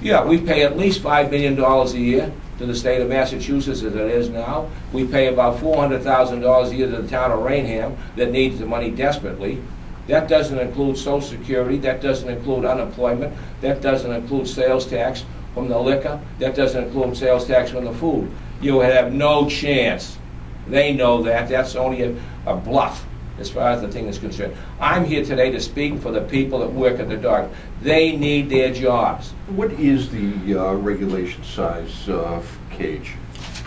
Yeah, we pay at least $5 million a year to the state of Massachusetts as it is now. We pay about $400,000 a year to the town of Raynham that needs the money desperately. That doesn't include Social Security, that doesn't include unemployment, that doesn't include sales tax from the liquor, that doesn't include sales tax from the food. You have no chance. They know that. That's only a bluff as far as the thing is concerned. I'm here today to speak for the people that work at the dock. They need their jobs. What is the regulation size cage?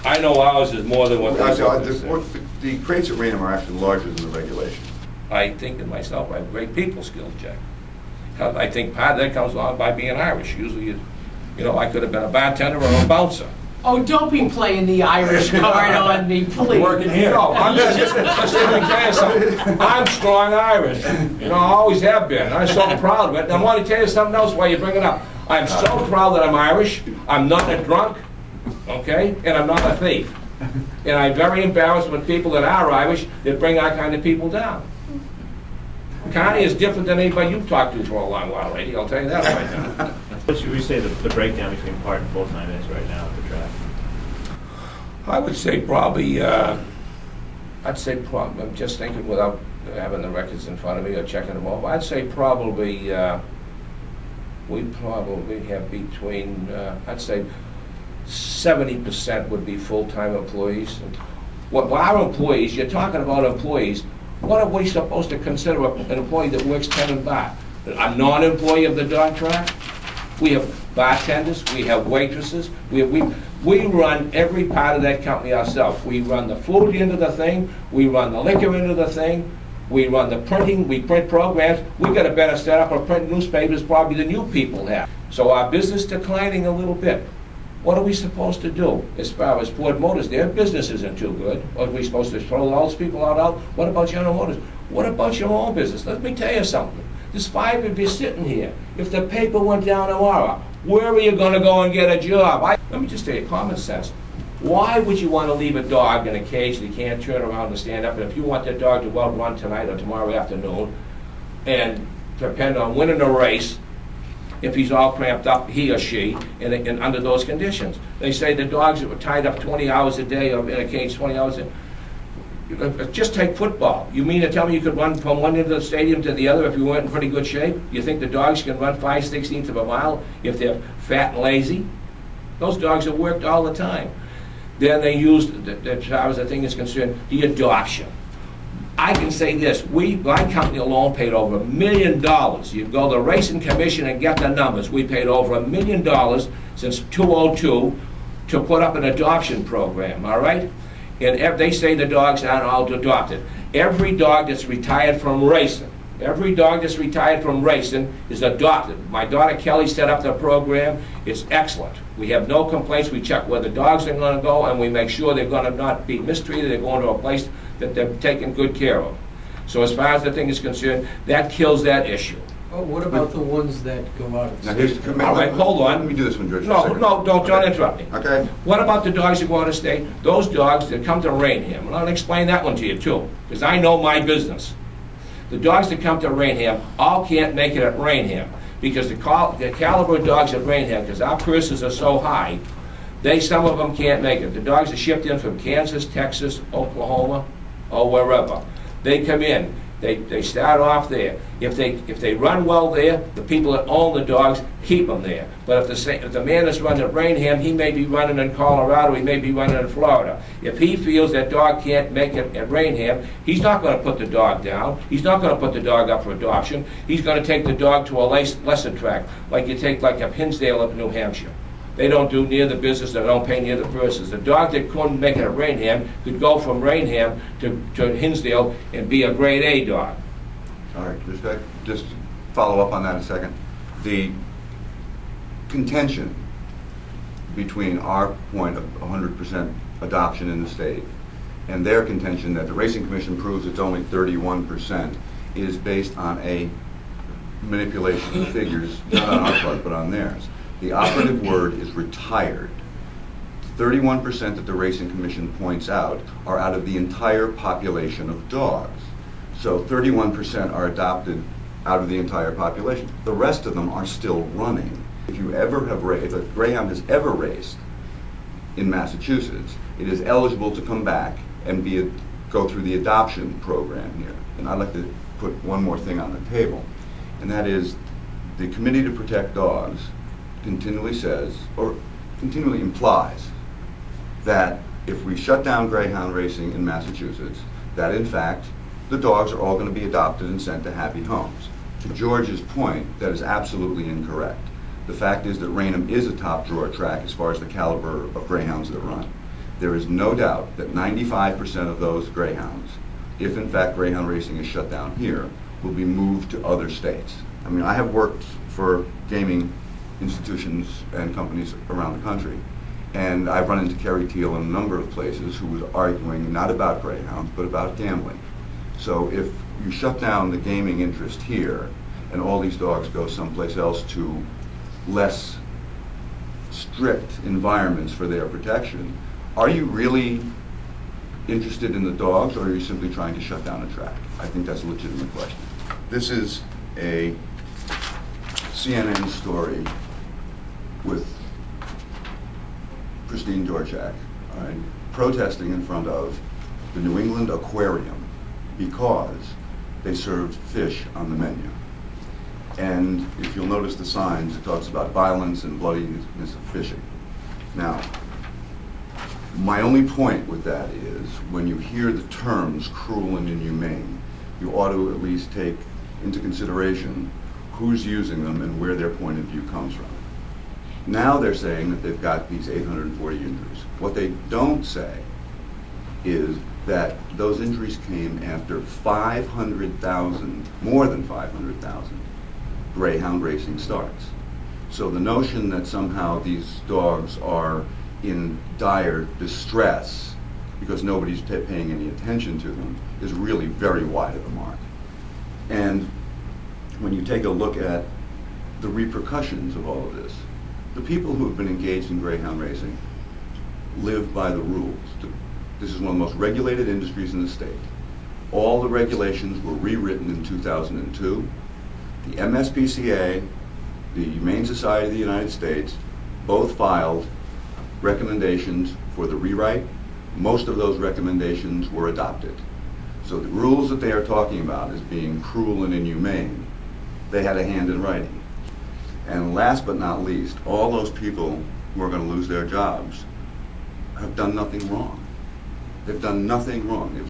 I know ours is more than what the crates at Raynham are actually larger than the regulation. I think to myself, I have great people skills, Jack. I think part of that comes along by being Irish. Usually, you know, I could have been a bartender or a bouncer. Oh, don't be playing the Irish card on me, please. Working here. No, I'm just let me tell you something. I'm strong Irish. You know, I always have been. I'm so proud of it. And I want to tell you something else while you bring it up. I'm so proud that I'm Irish. I'm not a drunk, okay? And I'm not a thief. And I'm very embarrassed with people that are Irish that bring our kind of people down. Carney is different than anybody you've talked to for a long while, lady. I'll tell you that right now. What should we say the breakdown between part and full-time is right now at the track? I would say probably, I'm just thinking without having the records in front of me or checking them over, I'd say probably, we probably have between, I'd say 70% would be full-time employees. What our employees, you're talking about employees, what are we supposed to consider an employee that works 10 and bar? A non-employee of the dog track? We have bartenders, we have waitresses, we run every part of that company ourselves. We run the food into the thing, we run the liquor into the thing, we run the printing, we print programs. We got a better setup of printing newspapers probably than you people have. So our business declining a little bit. What are we supposed to do as far as Ford Motors? Their business isn't too good. Are we supposed to throw those people out? What about General Motors? What about your own business? Let me tell you something. There's 5 of you sitting here. If the paper went down tomorrow, where are you going to go and get a job? Let me just tell you, common sense. Why would you want to leave a dog in a cage that can't turn around and stand up? And if you want that dog to well run tonight or tomorrow afternoon, and depend on winning a race, if he's all cramped up, he or she, and under those conditions. They say the dogs that were tied up 20 hours a day or in a cage 20 hours a day. Just take football. You mean to tell me you could run from one end of the stadium to the other if you weren't in pretty good shape? You think the dogs can run 5/16 of a mile if they're fat and lazy? Those dogs have worked all the time. Then they used, as far as the thing is concerned, the adoption. I can say this, my company alone paid over $1 million. You go to the Racing Commission and get the numbers. We paid over $1 million since 2002 to put up an adoption program, all right? And they say the dogs aren't all adopted. Every dog that's retired from racing, is adopted. My daughter Kelly set up the program. It's excellent. We have no complaints. We check where the dogs are going to go, and we make sure they're going to not be mistreated. They're going to a place that they're taken good care of. So as far as the thing is concerned, that kills that issue. Oh, what about the ones that go out of state? All right, hold on. Let me do this one, George. No, don't interrupt me. Okay. What about the dogs that go out of state? Those dogs that come to Raynham, and I'll explain that one to you too, because I know my business. The dogs that come to Raynham all can't make it at Raynham, because the caliber of dogs at Raynham, because our purses are so high, some of them can't make it. The dogs are shipped in from Kansas, Texas, Oklahoma, or wherever. They come in. They start off there. If they run well there, the people that own the dogs keep them there. But if the man that's running at Raynham, he may be running in Colorado, he may be running in Florida. If he feels that dog can't make it at Raynham, he's not going to put the dog down. He's not going to put the dog up for adoption. He's going to take the dog to a lesser track, like you take like a Hinsdale up in New Hampshire. They don't do near the business, they don't pay near the purses. The dog that couldn't make it at Raynham could go from Raynham to Hinsdale and be a grade A dog. All right, just follow up on that a second. The contention between our point of 100% adoption in the state and their contention that the Racing Commission proves it's only 31% is based on a manipulation of figures, not on our part, but on theirs. The operative word is retired. 31% that the Racing Commission points out are out of the entire population of dogs. So 31% are adopted out of the entire population. The rest of them are still running. If you ever have if a Greyhound has ever raced in Massachusetts, it is eligible to come back and go through the adoption program here. And I'd like to put one more thing on the table, and that is the Committee to Protect Dogs continually says, or continually implies, that if we shut down Greyhound Racing in Massachusetts, that in fact the dogs are all going to be adopted and sent to happy homes. To George's point, that is absolutely incorrect. The fact is that Raynham is a top drawer track as far as the caliber of greyhounds that run. There is no doubt that 95% of those greyhounds, if in fact Greyhound Racing is shut down here, will be moved to other states. I mean, I have worked for gaming institutions and companies around the country, and I've run into Kerry Teal in a number of places who was arguing not about greyhounds, but about gambling. So if you shut down the gaming interest here, and all these dogs go someplace else to less strict environments for their protection, are you really interested in the dogs, or are you simply trying to shut down a track? I think that's a legitimate question. This is a CNN story with Christine Dorchak, all right, protesting in front of the New England Aquarium because they served fish on the menu. And if you'll notice the signs, it talks about violence and bloodiness of fishing. Now, my only point with that is, when you hear the terms cruel and inhumane, you ought to at least take into consideration who's using them and where their point of view comes from. Now they're saying that they've got these 840 injuries. What they don't say is that those injuries came after 500,000, more than 500,000 Greyhound Racing starts. So the notion that somehow these dogs are in dire distress because nobody's paying any attention to them is really very wide of the mark. And when you take a look at the repercussions of all of this, the people who have been engaged in Greyhound Racing live by the rules. This is one of the most regulated industries in the state. All the regulations were rewritten in 2002. The MSPCA, the Humane Society of the United States, both filed recommendations for the rewrite. Most of those recommendations were adopted. So the rules that they are talking about as being cruel and inhumane, they had a hand in writing. And last but not least, all those people who are going to lose their jobs have done nothing wrong. They've done nothing wrong.